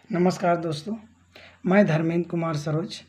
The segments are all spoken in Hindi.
नमस्कार दोस्तों, मैं धर्मेंद्र कुमार सरोज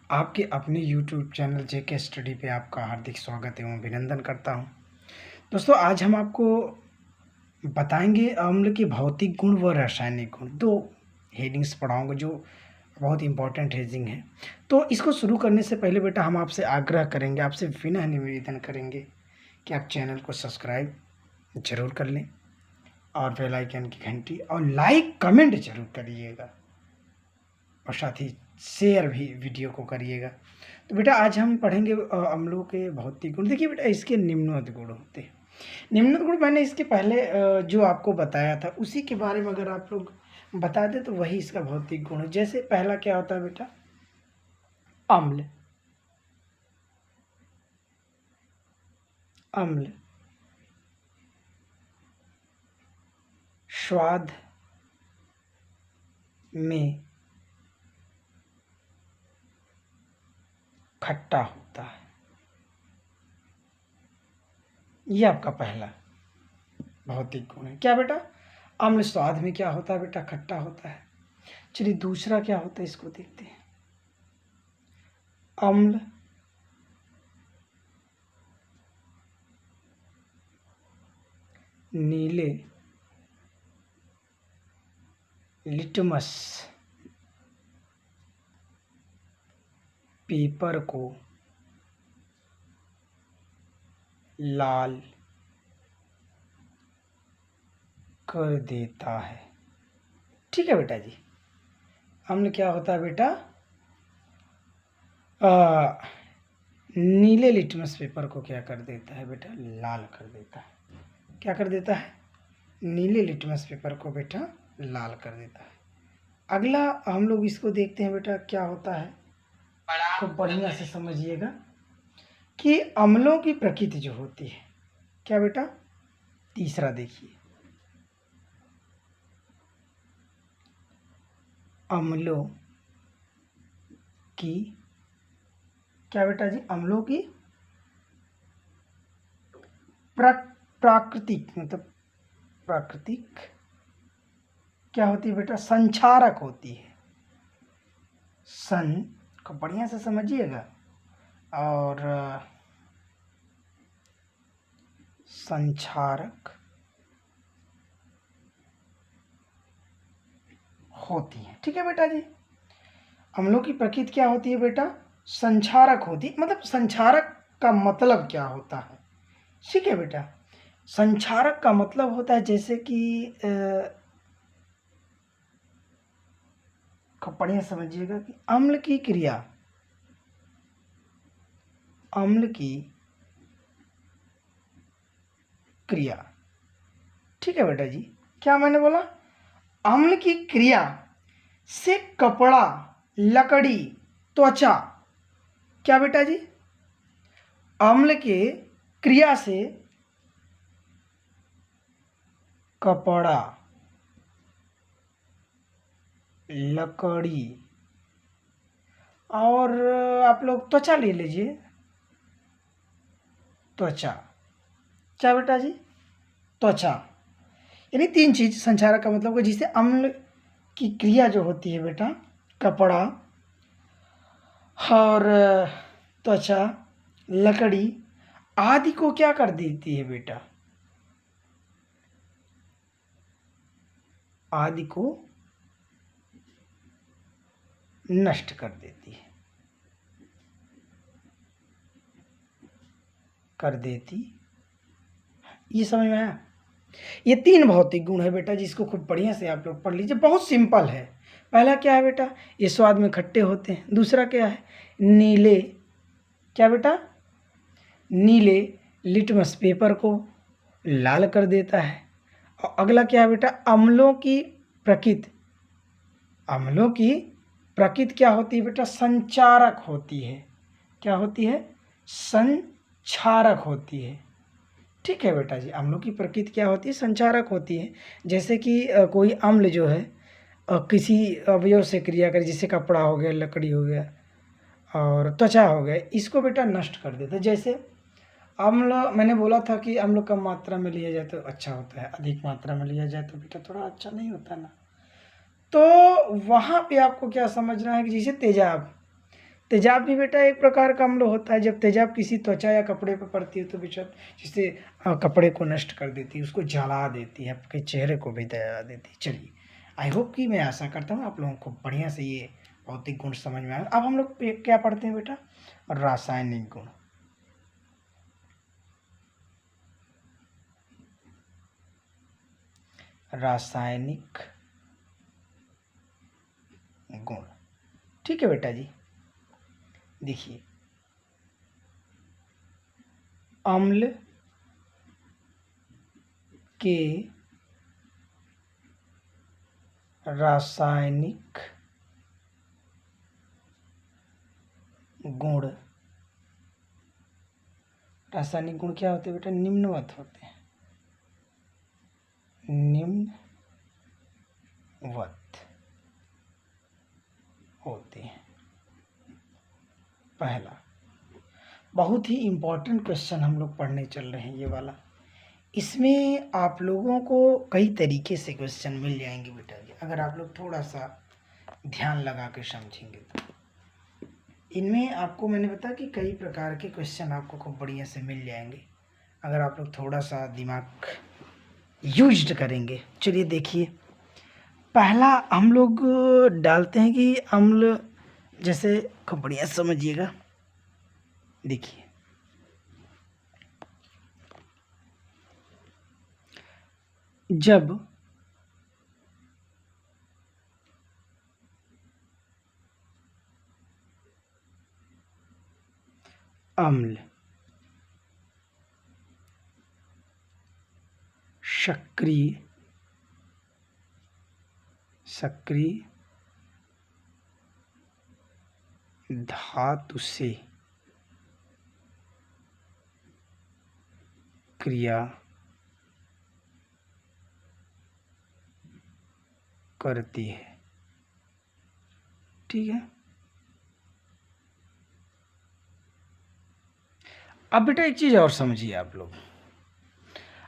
आपके अपने यूट्यूब चैनल जेके स्टडी पे आपका हार्दिक स्वागत एवं अभिनंदन करता हूं। दोस्तों, आज हम आपको बताएंगे अम्ल के भौतिक गुण व रासायनिक गुण। दो हेडिंग्स पढ़ाऊंगा जो बहुत इंपॉर्टेंट हेडिंग है। तो इसको शुरू करने से पहले बेटा हम आपसे आग्रह करेंगे, आपसे विनम्र निवेदन करेंगे कि आप चैनल को सब्सक्राइब जरूर कर लें और बेल आइकन की घंटी और लाइक कमेंट जरूर करिएगा और साथ ही शेयर भी वीडियो को करिएगा। तो बेटा आज हम पढ़ेंगे अम्लों के भौतिक गुण। देखिए बेटा, इसके निम्नवत गुण होते हैं। निम्नवत गुण मैंने इसके पहले जो आपको बताया था उसी के बारे में अगर आप लोग बता दें तो वही इसका भौतिक गुण है। जैसे पहला क्या होता है बेटा, अम्ल। अम्ल स्वाद में खट्टा होता है, ये आपका पहला भौतिक गुण है। क्या बेटा, अम्ल स्वाद में क्या होता है बेटा, खट्टा होता है। चलिए दूसरा क्या होता है इसको देखते हैं। अम्ल नीले लिटमस पेपर को लाल कर देता है। ठीक है बेटा जी, अम्ल क्या होता है बेटा, नीले लिटमस पेपर को क्या कर देता है बेटा, लाल कर देता है। क्या कर देता है, नीले लिटमस पेपर को बेटा लाल कर देता है। अगला हम लोग इसको देखते हैं बेटा, क्या होता है, खूब बढ़िया से समझिएगा कि अम्लों की प्रकृति जो होती है। क्या बेटा, तीसरा देखिए, अम्लों की क्या बेटा जी, अम्लों की प्राकृतिक मतलब प्राकृतिक क्या होती है बेटा, संक्षारक होती है। सन को बढ़िया से समझिएगा, और संक्षारक होती है। ठीक है बेटा जी, अम्लों की प्रकृति क्या होती है बेटा, संक्षारक होती है। मतलब संक्षारक का मतलब क्या होता है, ठीक है बेटा, संक्षारक का मतलब होता है जैसे कि बढ़िया समझिएगा कि अम्ल की क्रिया, अम्ल की क्रिया, ठीक है बेटा जी, क्या मैंने बोला, अम्ल की क्रिया से कपड़ा, लकड़ी, त्वचा, क्या बेटा जी, अम्ल के क्रिया से कपड़ा, लकड़ी और आप लोग त्वचा ले लीजिए, त्वचा, क्या बेटा जी, त्वचा, यानी तीन चीज संक्षारक का मतलब है, जिससे अम्ल की क्रिया जो होती है बेटा, कपड़ा और त्वचा, लकड़ी आदि को क्या कर देती है बेटा, आदि को नष्ट कर देती है, कर देती। ये समझ में आया। ये तीन भौतिक गुण है बेटा, जिसको खूब बढ़िया से आप लोग पढ़ लीजिए। बहुत सिंपल है। पहला क्या है बेटा, ये स्वाद में खट्टे होते हैं। दूसरा क्या है, नीले, क्या बेटा, नीले लिटमस पेपर को लाल कर देता है। और अगला क्या है बेटा, अम्लों की प्रकृति, अम्लों की प्रकृति क्या होती है बेटा, संचारक होती है। क्या होती है, संचारक होती है। ठीक है बेटा जी, अम्लों की प्रकृति क्या होती है, संचारक होती है। जैसे कि कोई अम्ल जो है किसी अवयव से क्रिया करे, जैसे कपड़ा हो गया, लकड़ी हो गया और त्वचा हो गया, इसको बेटा नष्ट कर देता है। जैसे अम्ल, मैंने बोला था कि अम्ल कम मात्रा में लिया जाए तो अच्छा होता है, अधिक मात्रा में लिया जाए तो बेटा थोड़ा अच्छा नहीं होता ना। तो वहाँ पे आपको क्या समझना है कि जैसे तेजाब, तेजाब भी बेटा एक प्रकार का अम्ल होता है। जब तेजाब किसी त्वचा या कपड़े पर पड़ती है तो बेशक जिससे कपड़े को नष्ट कर देती है, उसको जला देती है, आपके चेहरे को भी जला देती है। चलिए, आई होप कि मैं आशा करता हूँ आप लोगों को बढ़िया से ये भौतिक गुण समझ में आए। अब हम लोग क्या पढ़ते हैं बेटा? रासायनिक गुण। रासायनिक गुण, ठीक है बेटा जी। देखिए, अम्ल के रासायनिक गुण, रासायनिक गुण क्या होते हैं बेटा? निम्नवत होते हैं, निम्नवत होते हैं। पहला, बहुत ही इम्पोर्टेंट क्वेश्चन हम लोग पढ़ने चल रहे हैं ये वाला। इसमें आप लोगों को कई तरीके से क्वेश्चन मिल जाएंगे बेटा जी, अगर आप लोग थोड़ा सा ध्यान लगा के समझेंगे तो। इनमें आपको मैंने बताया कि कई प्रकार के क्वेश्चन आपको खूब बढ़िया से मिल जाएंगे अगर आप लोग थोड़ा सा दिमाग यूज्ड करेंगे। चलिए देखिए, पहला हम लोग डालते हैं कि अम्ल, जैसे खूब बढ़िया समझिएगा। देखिए, जब अम्ल सक्रिय धातु से क्रिया करती है, ठीक है। अब बेटा एक चीज और समझिए आप लोग,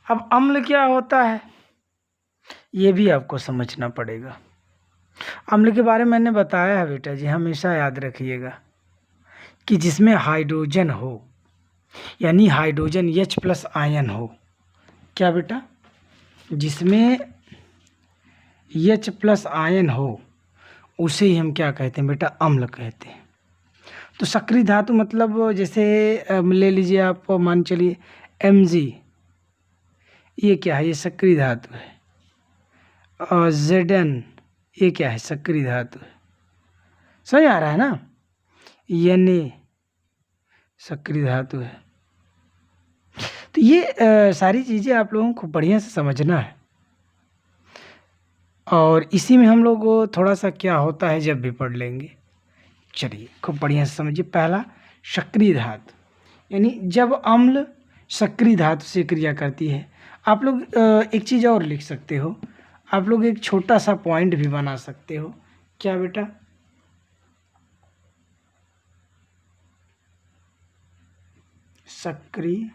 अब अम्ल क्या होता है ये भी आपको समझना पड़ेगा। अम्ल के बारे में मैंने बताया है बेटा जी, हमेशा याद रखिएगा कि जिसमें हाइड्रोजन हो, यानी हाइड्रोजन H+ आयन हो। क्या बेटा? जिसमें H+ आयन हो उसे ही हम क्या कहते हैं बेटा? अम्ल कहते हैं। तो सक्रिय धातु मतलब जैसे ले लीजिए आप, मान चलिए Mg, ये क्या है? ये सक्रिय धातु है। और Zn, ये क्या है? सक्रिय धातु है। समझ आ रहा है ना? Na सक्रिय धातु है। तो ये सारी चीज़ें आप लोगों को बढ़िया से समझना है। और इसी में हम लोग थोड़ा सा क्या होता है जब भी पढ़ लेंगे। चलिए खूब बढ़िया से समझिए। पहला, सक्रिय धातु, यानी जब अम्ल सक्रिय धातु से क्रिया करती है। आप लोग एक चीज़ और लिख सकते हो, आप लोग एक छोटा सा पॉइंट भी बना सकते हो। क्या बेटा? सक्रिय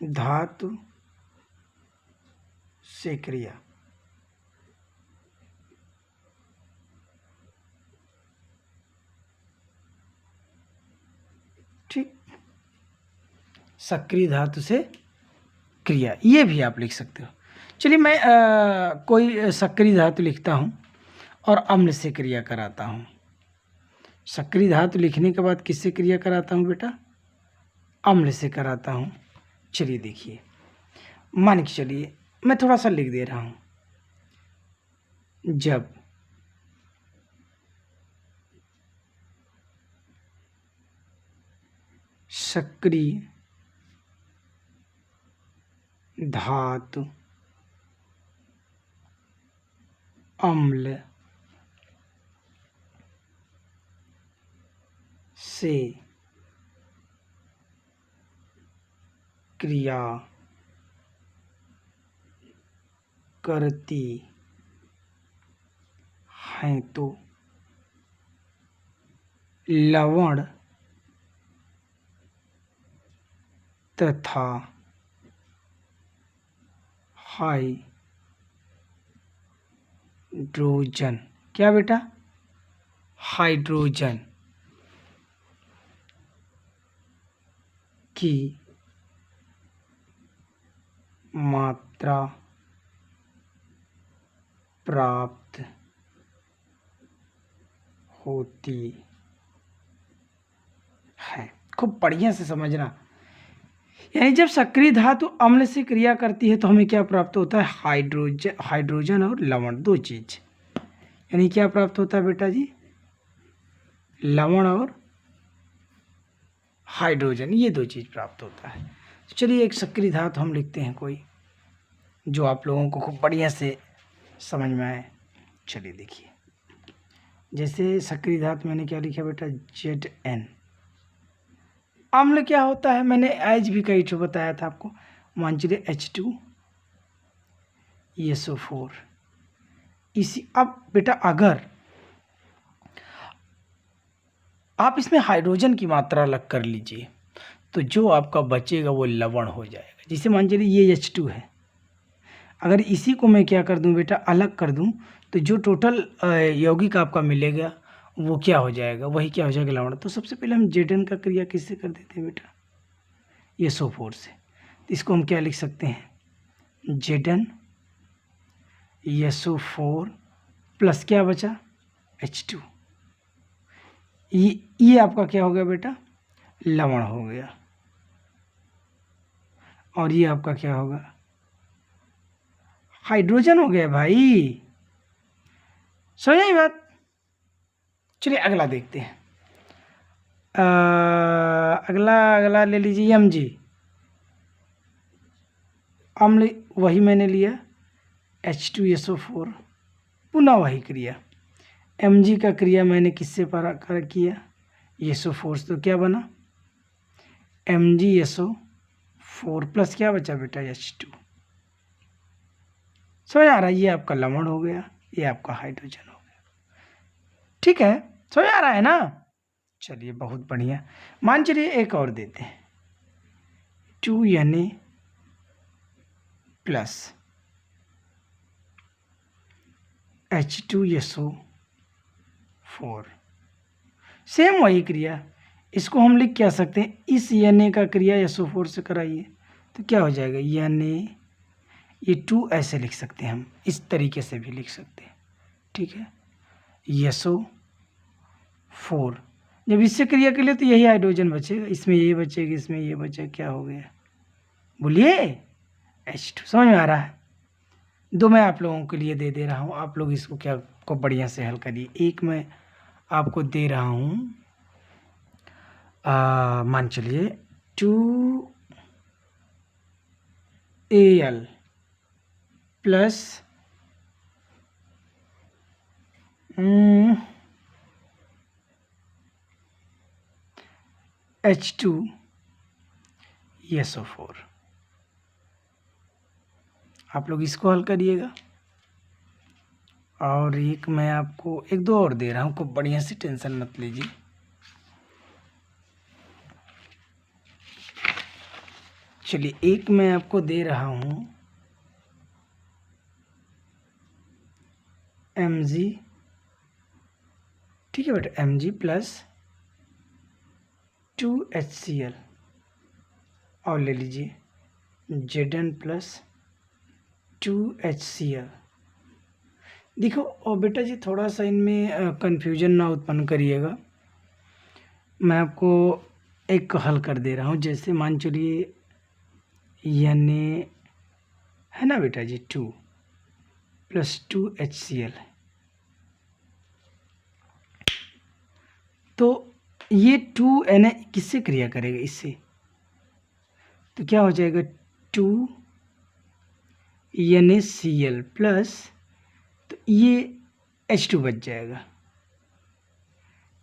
धातु से क्रिया, ठीक, सक्रिय धातु से क्रिया, ये भी आप लिख सकते हो। चलिए मैं कोई सक्रिय धातु लिखता हूँ और अम्ल से क्रिया कराता हूँ। सक्रिय धातु लिखने के बाद किससे क्रिया कराता हूँ बेटा? अम्ल से कराता हूँ। चलिए देखिए, मान के चलिए मैं थोड़ा सा लिख दे रहा हूँ। जब सक्रिय धातु अम्ल से क्रिया करती हैं तो लवण तथा हाइड्रोजन, क्या बेटा, हाइड्रोजन की मात्रा प्राप्त होती है। खूब बढ़िया से समझना, यानी जब सक्रिय धातु अम्ल से क्रिया करती है तो हमें क्या प्राप्त होता है, हाइड्रोजन और लवण, दो चीज। यानी क्या प्राप्त होता है बेटा जी, लवण और हाइड्रोजन, ये दो चीज प्राप्त होता है। तो चलिए एक सक्रिय धातु हम लिखते हैं कोई, जो आप लोगों को खूब बढ़िया से समझ में आए। चलिए देखिए, जैसे सक्रिय धातु मैंने क्या लिखा बेटा, Zn। अम्ल क्या होता है, मैंने आज भी कई ठो बताया था आपको, मान चलिए H2SO4। इसी, अब बेटा अगर आप इसमें हाइड्रोजन की मात्रा अलग कर लीजिए तो जो आपका बचेगा वो लवण हो जाएगा। जैसे मान चलिए ये H2 है, अगर इसी को मैं क्या कर दूं बेटा, अलग कर दूं, तो जो टोटल यौगिक आपका मिलेगा वो क्या हो जाएगा, वही क्या हो जाएगा, लवण। तो सबसे पहले हम Zn का क्रिया किससे कर देते हैं बेटा, SO4 से। तो इसको हम क्या लिख सकते हैं, Zn SO4 प्लस क्या बचा, H2। ये आपका क्या हो गया बेटा, लवण हो गया। और ये आपका क्या होगा, हाइड्रोजन हो गया भाई। समझ आई बात। चलिए अगला देखते हैं। अगला ले लीजिए Mg, अम्ल वही मैंने लिया H2SO4, पुनः वही क्रिया। Mg का क्रिया मैंने किससे किया, SO4 से, तो क्या बना, MgSO4 प्लस क्या बचा बेटा, H2। समझ आ रहा है, ये आपका लवण हो गया, ये आपका हाइड्रोजन हो गया। ठीक है, समझ आ रहा है ना। चलिए बहुत बढ़िया। मान चलिए एक और देते हैं, 2Na प्लस H2SO4, सेम वही क्रिया। इसको हम लिख क्या सकते हैं, इस Na का क्रिया SO4 से कराइए तो क्या हो जाएगा, Na, ये 2 ऐसे लिख सकते हैं हम, इस तरीके से भी लिख सकते हैं। ठीक है, SO4 जब इससे क्रिया के लिए तो यही हाइड्रोजन बचेगा, इसमें ये बचेगा, इसमें ये बचेगा, क्या हो गया, बोलिए, H2। समझ में आ रहा है। दो मैं आप लोगों के लिए दे रहा हूँ, आप लोग इसको क्या को बढ़िया से हल करिए। एक मैं आपको दे रहा हूँ, मान चलिए 2Al प्लस H2SO4। आप लोग इसको हल करिएगा। और एक मैं आपको एक दो और दे रहा हूँ, खूब बढ़िया से, टेंशन मत लीजिए। चलिए एक मैं आपको दे रहा हूँ Mg, ठीक है बेटा, Mg प्लस 2HCl, और ले लीजिए Zn प्लस 2HCl। देखो और बेटा जी थोड़ा सा इनमें कन्फ्यूजन ना उत्पन्न करिएगा, मैं आपको एक हल कर दे रहा हूँ। जैसे मान चलिए Na है ना बेटा जी, 2 प्लस 2HCl, तो ये 2Na किससे क्रिया करेगा, इससे, तो क्या हो जाएगा, 2NaCl प्लस, तो ये H2 बच जाएगा।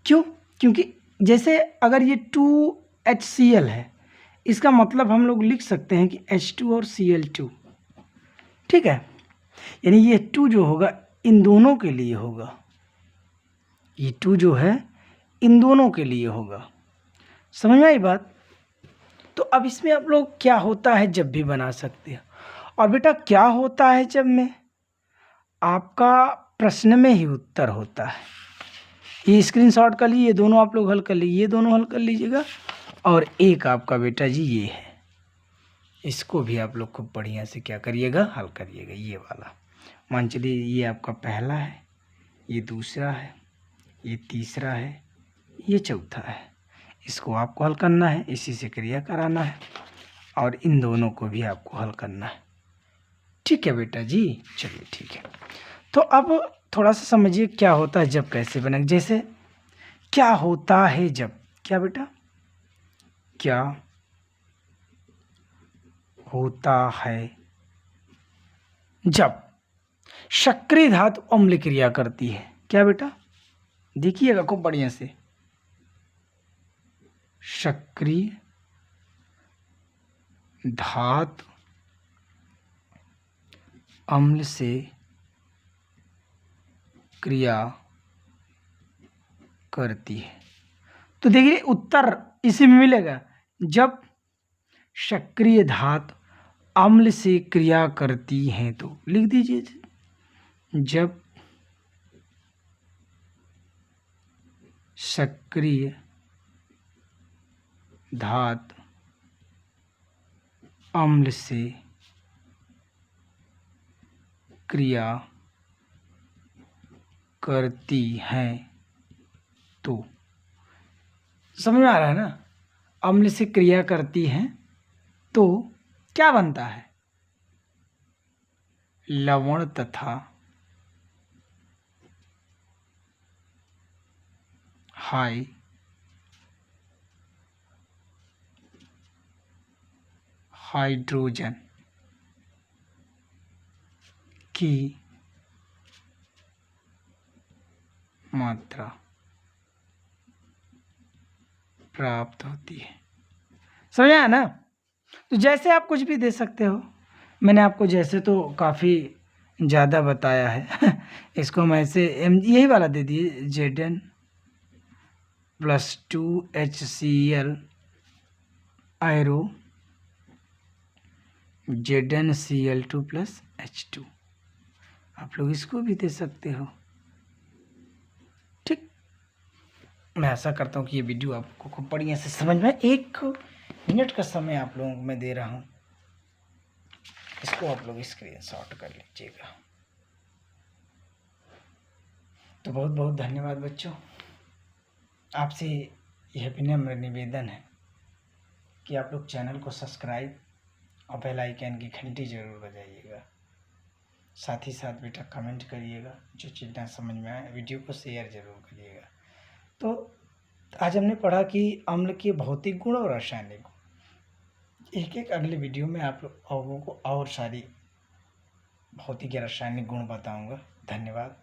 क्यों, क्योंकि जैसे अगर ये 2HCl है, इसका मतलब हम लोग लिख सकते हैं कि H2 और Cl2, ठीक है। यानी ये 2 जो होगा इन दोनों के लिए होगा, ये 2 जो है इन दोनों के लिए होगा। समझ में आई बात। तो अब इसमें आप लोग क्या होता है, जब भी बना सकते हैं। और बेटा क्या होता है जब में, आपका प्रश्न में ही उत्तर होता है। ये स्क्रीनशॉट कर लीजिए, ये दोनों आप लोग हल कर लीजिए, ये दोनों हल कर लीजिएगा। और एक आपका बेटा जी ये है, इसको भी आप लोग खूब बढ़िया से क्या करिएगा, हल करिएगा। ये वाला मान चलिए ये आपका पहला है, ये दूसरा है, ये तीसरा है, ये चौथा है। इसको आपको हल करना है, इसी से क्रिया कराना है और इन दोनों को भी आपको हल करना है। ठीक है बेटा जी, चलिए ठीक है। तो अब थोड़ा सा समझिए क्या होता है जब कैसे बने। जैसे क्या होता है जब, क्या बेटा, क्या होता है जब सक्रिय धातु अम्ल क्रिया करती है। क्या बेटा, देखिएगा खूब बढ़िया से, सक्रिय धातु अम्ल से क्रिया करती है। तो देखिए उत्तर इसी में मिलेगा, जब सक्रिय धातु अम्ल से क्रिया करती हैं। तो लिख दीजिए, जब सक्रिय धातु अम्ल से क्रिया करती हैं। तो समझ में आ रहा है ना, अम्ल से क्रिया करती हैं तो क्या बनता है, लवण तथा हाइड्रोजन की मात्रा प्राप्त होती है। समझ आया ना। तो जैसे आप कुछ भी दे सकते हो, मैंने आपको जैसे तो काफ़ी ज़्यादा बताया है इसको हम ऐसे यही वाला दे दिए, Zn+2HCl आयरो ZnCl2+H2, आप लोग इसको भी दे सकते हो। ठीक, मैं आशा करता हूँ कि ये वीडियो आपको खूब बढ़िया से समझ में। 1 मिनट का समय आप लोगों को मैं दे रहा हूँ, इसको आप लोग स्क्रीनशॉट कर लीजिएगा। तो बहुत बहुत धन्यवाद बच्चों। आपसे यह विनम्र निवेदन है कि आप लोग चैनल को सब्सक्राइब और बेल आइकन की घंटी जरूर बजाइएगा। साथ ही साथ बेटा कमेंट करिएगा, जो चीज़ ना समझ में आए वीडियो को शेयर जरूर करिएगा। तो आज हमने पढ़ा कि अम्ल के भौतिक गुण और रासायनिक गुण। एक अगले वीडियो में आप लोगों को और सारी भौतिक या रासायनिक गुण बताऊंगा। धन्यवाद।